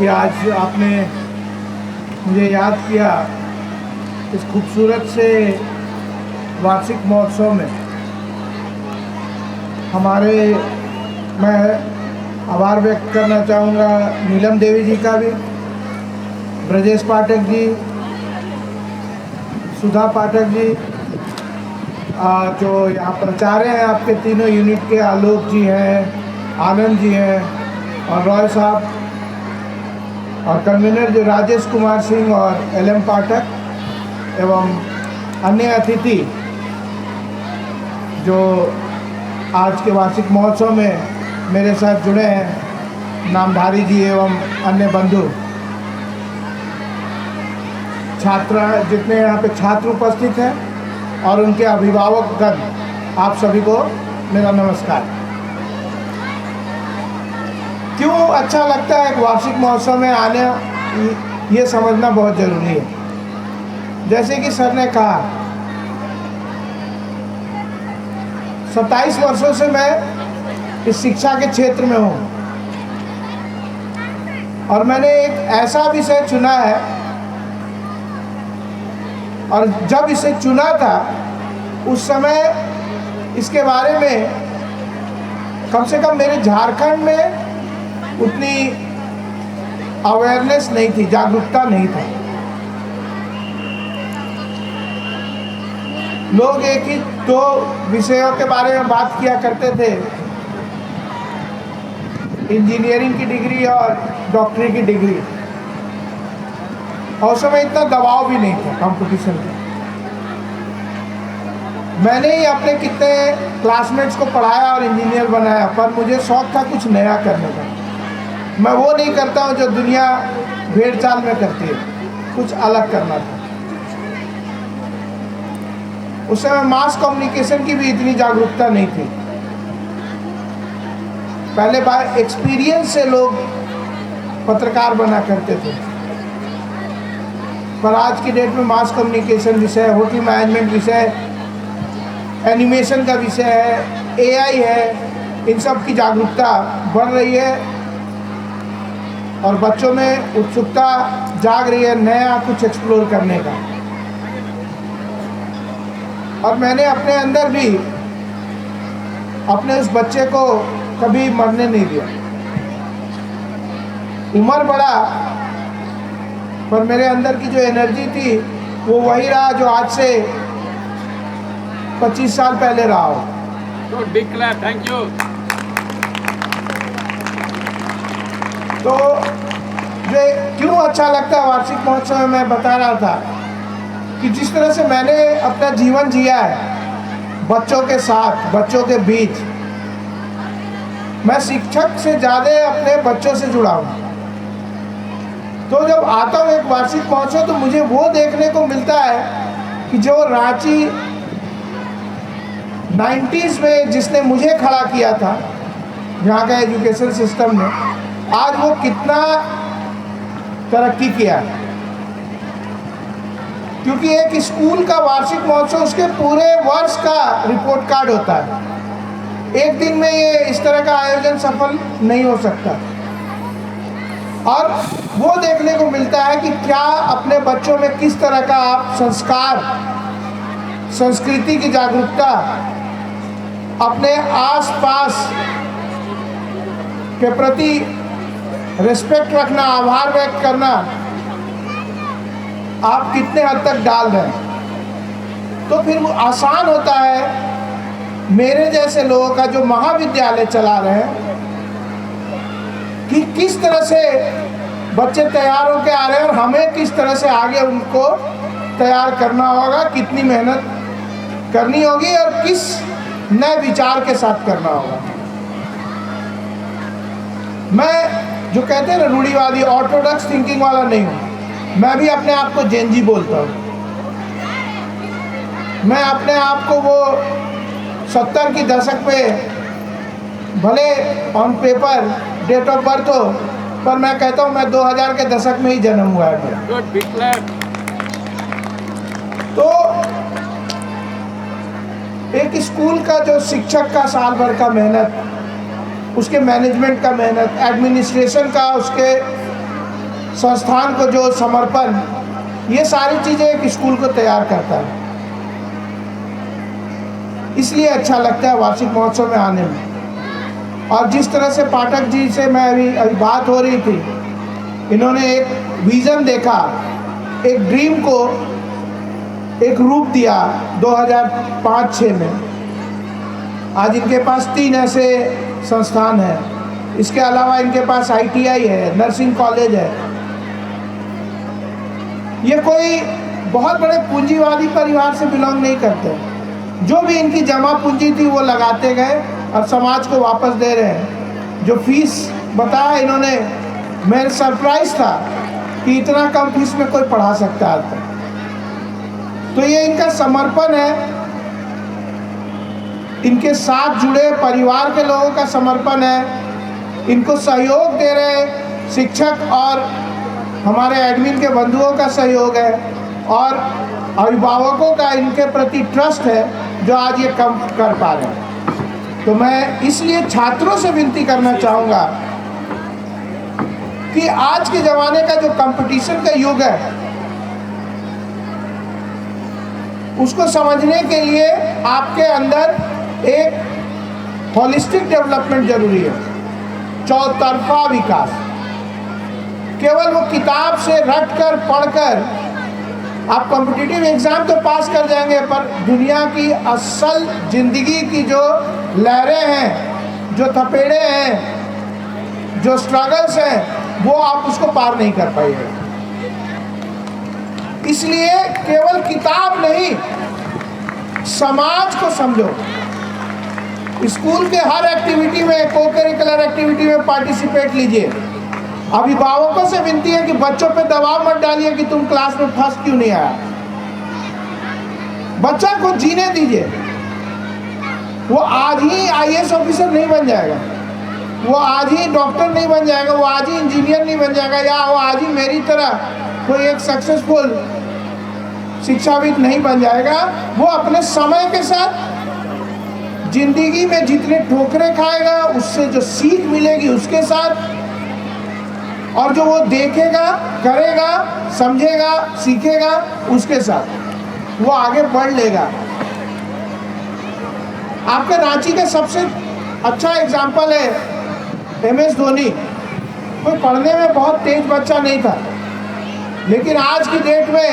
कि आज आपने मुझे याद किया इस खूबसूरत से वार्षिक महोत्सव में। मैं आभार व्यक्त करना चाहूँगा नीलम देवी जी का भी, ब्रजेश पाठक जी, सुधा पाठक जी, जो यहाँ प्राचार्य हैं आपके तीनों यूनिट के, आलोक जी हैं, आनंद जी हैं और रॉय साहब, और कन्वीनर जो राजेश कुमार सिंह और LM पाठक, एवं अन्य अतिथि जो आज के वार्षिक महोत्सव में मेरे साथ जुड़े हैं, नामधारी जी एवं अन्य बंधु, छात्र जितने यहाँ पे छात्र उपस्थित हैं और उनके अभिभावकगण, आप सभी को मेरा नमस्कार। क्यों अच्छा लगता है एक वार्षिक महोत्सव में आने, ये समझना बहुत ज़रूरी है। जैसे कि सर ने कहा, 27 वर्षों से मैं इस शिक्षा के क्षेत्र में हूँ और मैंने एक ऐसा विषय चुना है, और जब इसे चुना था उस समय इसके बारे में कम से कम मेरे झारखंड में उतनी अवेयरनेस नहीं थी, जागरूकता नहीं था। लोग एक ही दो विषयों के बारे में बात किया करते थे, इंजीनियरिंग की डिग्री और डॉक्टरी की डिग्री, और उस समय इतना दबाव भी नहीं था कंपटीशन का। मैंने ही अपने कितने क्लासमेट्स को पढ़ाया और इंजीनियर बनाया, पर मुझे शौक था कुछ नया करने का। मैं वो नहीं करता हूँ जो दुनिया भेड़ चाल में करती है, कुछ अलग करना था। उस समय मास कम्युनिकेशन की भी इतनी जागरूकता नहीं थी। पहले बार एक्सपीरियंस से लोग पत्रकार बना करते थे, पर आज की डेट में मास कम्युनिकेशन विषय, होटल मैनेजमेंट विषय, एनिमेशन का विषय है, AI है, इन सब की जागरूकता बढ़ रही है और बच्चों में उत्सुकता जाग रही है नया कुछ एक्सप्लोर करने का। और मैंने अपने अंदर भी अपने उस बच्चे को कभी मरने नहीं दिया। उम्र बढ़ा पर मेरे अंदर की जो एनर्जी थी वो वही रहा जो आज से 25 साल पहले रहा हो। Big clap, thank you. तो ये क्यों अच्छा लगता है वार्षिक महोत्सव में, मैं बता रहा था कि जिस तरह से मैंने अपना जीवन जिया है बच्चों के साथ, बच्चों के बीच, मैं शिक्षक से ज़्यादा अपने बच्चों से जुड़ा हूँ। तो जब आता हूँ एक वार्षिक महोत्सव तो मुझे वो देखने को मिलता है कि जो रांची 90s में जिसने मुझे खड़ा किया था, यहाँ का एजुकेशन सिस्टम ने, आज वो कितना तरक्की किया है। क्योंकि एक स्कूल का वार्षिक महोत्सव उसके पूरे वर्ष का रिपोर्ट कार्ड होता है। एक दिन में ये इस तरह का आयोजन सफल नहीं हो सकता। और वो देखने को मिलता है कि क्या अपने बच्चों में किस तरह का आप संस्कार, संस्कृति की जागरूकता, अपने आसपास के प्रति रिस्पेक्ट रखना, आभार व्यक्त करना, आप कितने हद तक डाल रहे हैं। तो फिर वो आसान होता है मेरे जैसे लोगों का जो महाविद्यालय चला रहे हैं कि किस तरह से बच्चे तैयार होकर आ रहे हैं और हमें किस तरह से आगे उनको तैयार करना होगा, कितनी मेहनत करनी होगी और किस नए विचार के साथ करना होगा। मैं जो कहते हैं ना रूढ़िवादी, ऑर्थोडॉक्स थिंकिंग वाला नहीं हूँ। मैं भी अपने आप को जेनजी बोलता हूँ। मैं अपने आप को वो 70 की दशक में, भले on paper date of birth हो, पर मैं कहता हूँ मैं 2000 के दशक में ही जन्म हुआ है मेरा। तो एक स्कूल का जो शिक्षक का साल भर का मेहनत, उसके मैनेजमेंट का मेहनत, एडमिनिस्ट्रेशन का उसके संस्थान को जो समर्पण, ये सारी चीज़ें एक स्कूल को तैयार करता है। इसलिए अच्छा लगता है वार्षिक महोत्सव में आने में। और जिस तरह से पाठक जी से मैं अभी बात हो रही थी, इन्होंने एक विज़न देखा, एक ड्रीम को एक रूप दिया 2005-06 में। आज इनके पास 3 ऐसे संस्थान हैं। इसके अलावा इनके पास ITI है, नर्सिंग कॉलेज है। ये कोई बहुत बड़े पूंजीवादी परिवार से बिलोंग नहीं करते। जो भी इनकी जमा पूंजी थी वो लगाते गए और समाज को वापस दे रहे हैं। जो फीस बताया इन्होंने, मेरे सरप्राइज था कि इतना कम फीस में कोई पढ़ा सकता है आज तक। तो ये इनका समर्पण है, इनके साथ जुड़े परिवार के लोगों का समर्पण है। इनको सहयोग दे रहे शिक्षक और हमारे एडमिन के बंधुओं का सहयोग है, और अभिभावकों का इनके प्रति ट्रस्ट है, जो आज ये कम कर पा रहे हैं। तो मैं इसलिए छात्रों से विनती करना चाहूँगा कि आज के ज़माने का जो कंपटीशन का युग है, उसको समझने के लिए आपके अंदर एक होलिस्टिक डेवलपमेंट जरूरी है, चौतरफा विकास। केवल वो किताब से रट कर पढ़कर आप कॉम्पिटिटिव एग्ज़ाम तो पास कर जाएंगे, पर दुनिया की असल ज़िंदगी की जो लहरें हैं, जो थपेड़े हैं, जो स्ट्रगल्स हैं, वो आप उसको पार नहीं कर पाएंगे। इसलिए केवल किताब नहीं, समाज को समझो। स्कूल के हर एक्टिविटी में, को करिकुलर एक्टिविटी में पार्टिसिपेट लीजिए। अभिभावकों से विनती है कि बच्चों पे दबाव मत डालिए कि तुम क्लास में फर्स्ट क्यों नहीं आया। बच्चा को जीने दीजिए। वो आज ही IAS ऑफिसर नहीं बन जाएगा, वो आज ही डॉक्टर नहीं बन जाएगा, वो आज ही इंजीनियर नहीं बन जाएगा, या वो आज ही मेरी तरह कोई एक सक्सेसफुल शिक्षाविद नहीं बन जाएगा। वो अपने समय के साथ जिंदगी में जितने ठोकरें खाएगा, उससे जो सीख मिलेगी उसके साथ, और जो वो देखेगा, करेगा, समझेगा, सीखेगा, उसके साथ वो आगे बढ़ लेगा। आपके रांची का सबसे अच्छा एग्जाम्पल है MS धोनी। कोई पढ़ने में बहुत तेज बच्चा नहीं था, लेकिन आज की डेट में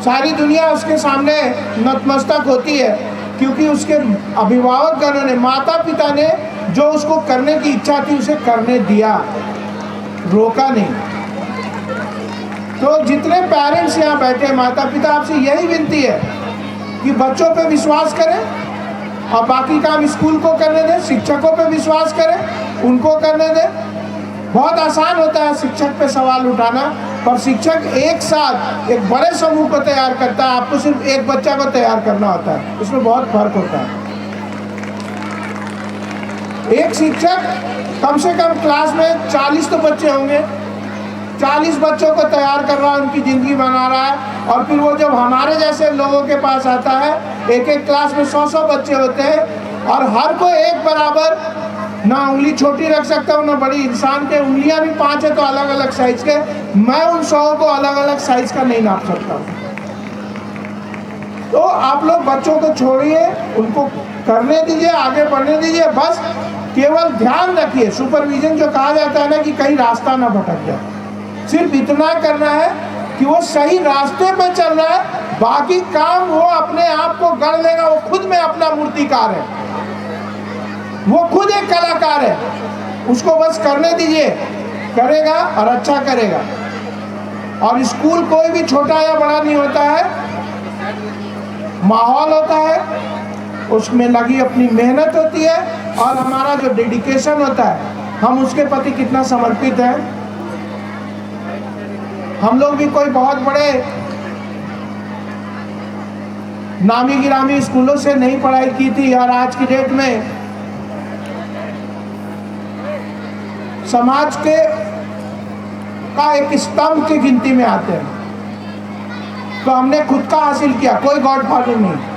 सारी दुनिया उसके सामने नतमस्तक होती है, क्योंकि उसके अभिभावकगणों ने, माता पिता ने जो उसको करने की इच्छा थी उसे करने दिया, रोका नहीं। तो जितने पेरेंट्स यहाँ बैठे, माता पिता, आपसे यही विनती है कि बच्चों पे विश्वास करें और बाकी काम स्कूल को करने दें। शिक्षकों पे विश्वास करें, उनको करने दें। बहुत आसान होता है शिक्षक पे सवाल उठाना, पर शिक्षक एक साथ एक बड़े समूह को तैयार करता है, आपको सिर्फ एक बच्चा को तैयार करना होता है। इसमें बहुत फर्क होता है। एक शिक्षक कम से कम क्लास में 40 तो बच्चे होंगे, 40 बच्चों को तैयार कर रहा है, उनकी ज़िंदगी बना रहा है। और फिर वो जब हमारे जैसे लोगों के पास आता है, एक एक क्लास में 100-100 बच्चे होते हैं, और हर कोई एक बराबर ना उंगली छोटी रख सकता हूँ ना बड़ी। इंसान के उंगलियां भी 5 है तो अलग अलग साइज के, मैं उन 100 को अलग अलग साइज का नहीं नाप सकता हूँ। तो आप लोग बच्चों को छोड़िए, उनको करने दीजिए, आगे बढ़ने दीजिए। बस केवल ध्यान रखिए, सुपरविजन जो कहा जाता है ना, कि कहीं रास्ता ना भटक जाए। सिर्फ इतना करना है कि वो सही रास्ते पे चल रहा है, बाकी काम वो अपने आप को गढ़ लेगा। वो खुद में अपना मूर्तिकार है, वो खुद एक कलाकार है, उसको बस करने दीजिए, करेगा और अच्छा करेगा। और स्कूल कोई भी छोटा या बड़ा नहीं होता है, माहौल होता है, उसमें लगी अपनी मेहनत होती है, और हमारा जो डेडिकेशन होता है, हम उसके प्रति कितना समर्पित हैं। हम लोग भी कोई बहुत बड़े नामी गिरामी स्कूलों से नहीं पढ़ाई की थी, और आज की डेट में समाज के का एक स्तंभ की गिनती में आते हैं। तो हमने खुद का हासिल किया, कोई गॉडफादर नहीं।